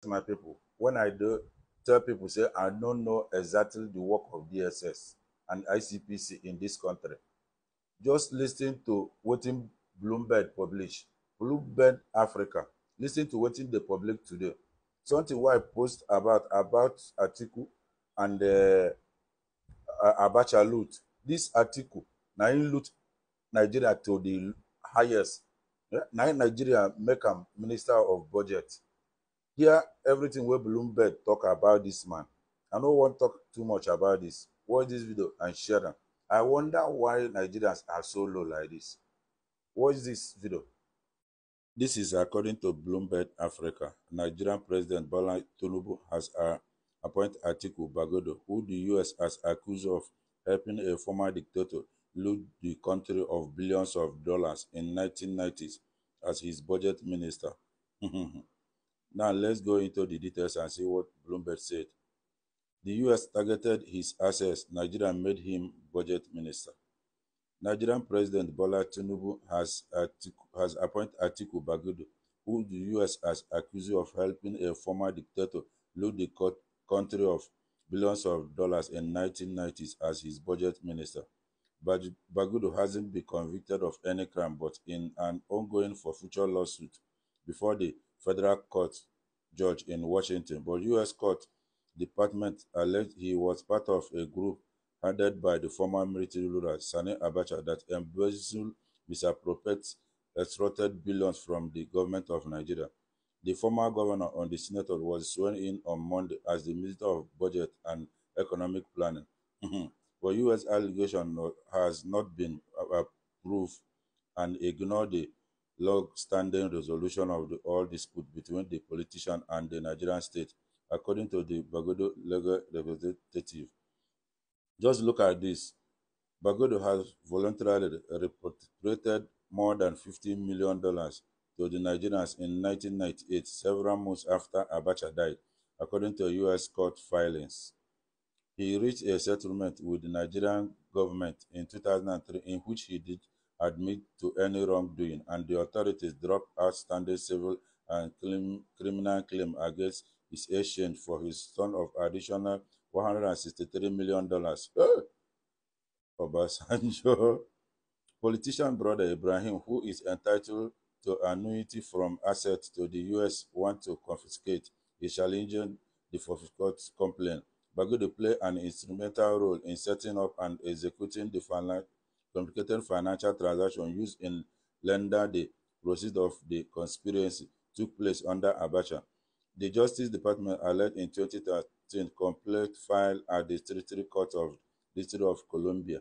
my people, when I do tell people say I don't know exactly the work of DSS and ICPC in this country, just listen to wetin Bloomberg publish, Bloomberg Africa. Listen to wetin they publish today. Something wey I post about Atiku and Abacha loot. This Atiku na him loot Nigeria to the highest. Yeah? Na him Nigeria make am minister of budget. Hear everything wey Bloomberg talk about this man. I no wan talk too much about this. Watch this video and share am. I wonder why Nigerians are so low like this. Watch this video. This is according to Bloomberg Africa. Nigerian President Bola Tinubu has appointed Atiku Bagudu, who the US has accused of helping a former dictator loot the country of billions of dollars in 1990s as his budget minister. Now let's go into the details and see what Bloomberg said. The US targeted his assets. Nigeria made him budget minister. Nigerian President Bola Tinubu has appointed Atiku Bagudu, who the US has accused of helping a former dictator loot the country of billions of dollars in 1990s as his budget minister. Bagudu hasn't been convicted of any crime, but in an ongoing forfeiture lawsuit before the federal court judge in Washington. But U.S. Court Department alleged he was part of a group headed by the former military ruler Sani Abacha that embezzled, misappropriated, extorted billions from the government of Nigeria. The former governor on the Senate was sworn in on Monday as the Minister of Budget and Economic Planning. But U.S. allegation has not been approved and ignored the long-standing resolution of the oil dispute between the politician and the Nigerian state, according to the Bagudu legal representative. Just look at this. Bagudu has voluntarily repatriated more than $50 million to the Nigerians in 1998, several months after Abacha died, according to U.S. court filings. He reached a settlement with the Nigerian government in 2003 in which he did admit to any wrongdoing, and the authorities dropped outstanding civil and criminal claims against his exchange for his son of additional $163 million. Obasanjo. Politician brother Ibrahim, who is entitled to annuity from assets to the U.S., want to confiscate, is challenging the forfeiture complaint. Bagudu played an instrumental role in setting up and executing the complicated financial transaction used in lender. The proceeds of the conspiracy took place under Abacha. The Justice Department alleged in 2013 complaint filed at the Territory Court of District of Columbia.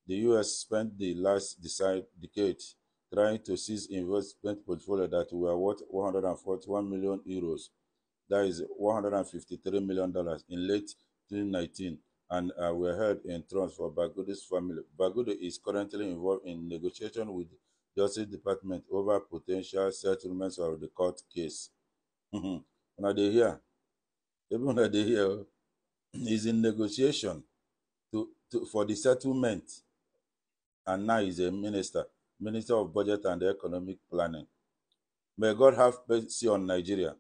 The U.S. spent the last decade trying to seize investment portfolio that were worth 141 million euros, that is $153 million, in late 2019, and were held in trust for Bagudu's family. Bagudu is currently involved in negotiation with the Justice Department over potential settlements of the court case. Now they hear, even when they hear, is in negotiation for the settlement, and now he's a minister of budget and economic planning. May God have mercy on Nigeria.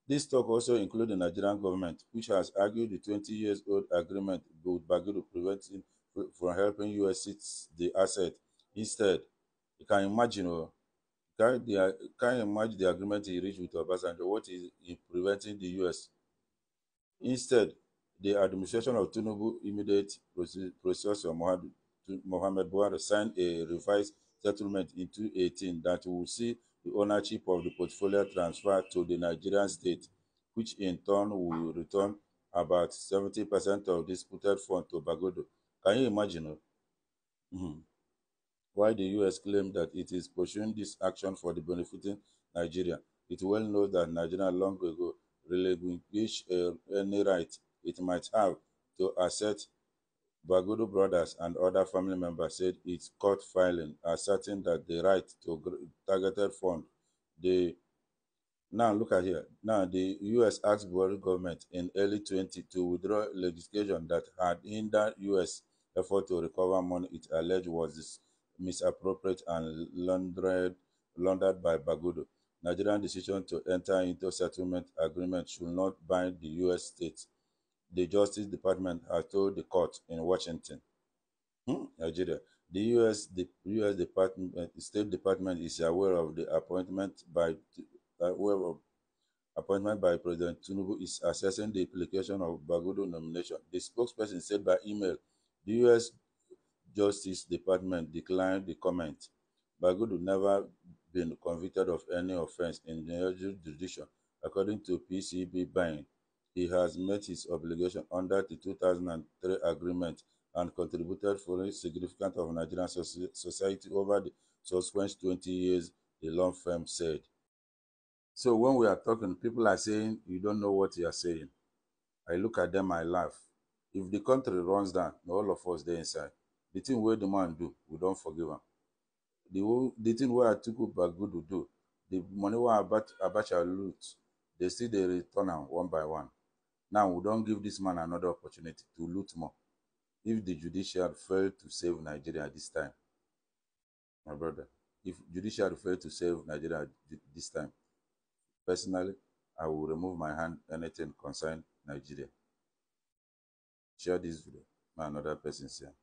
This talk also includes the Nigerian government, which has argued the 20-year-old agreement with Bagudu preventing from helping U.S. seize the asset. Instead, you can imagine, can you imagine the agreement he reached with Obasanjo? What is preventing the U.S.? Instead, the administration of Tinubu immediate predecessor Mohamed Buhari signed a revised settlement in 2018 that will see the ownership of the portfolio transferred to the Nigerian state, which in turn will return about 70% of disputed funds to Bagudu. Can you imagine why the U.S. claimed that it is pursuing this action for the benefiting Nigeria? It well knows that Nigeria long ago relinquished any right it might have to assert. Bagudu brothers and other family members said its court filing asserting that the right to targeted fund. Now look at here. Now the U.S. asked Buhari government in early 20 to withdraw legislation that had hindered U.S. effort to recover money it alleged was misappropriated and laundered by Bagudu. Nigerian decision to enter into settlement agreement should not bind the U.S. state, the Justice Department has told the court in Washington. Nigeria. The U.S. State Department is aware of the appointment by President Tinubu is assessing the implication of Bagudu nomination. The spokesperson said by email, the U.S. Justice Department declined the comment. Bagudu never been convicted of any offense in the jurisdiction, according to PCB buying. He has met his obligation under the 2003 agreement and contributed for a significant of Nigerian society over the subsequent 20 years, the law firm said. So when we are talking, people are saying, you don't know what you are saying. I look at them, I laugh. If the country runs down, all of us there inside. The thing where the man do, we don't forgive him. The thing where Atiku Bagudu do, the money where Abacha loot, they still they return am one by one. Now we don't give this man another opportunity to loot more. If the judiciary failed to save Nigeria this time, my brother, if judiciary failed to save Nigeria this time, personally, I will remove my hand anything concern Nigeria. Share this video. My another person here.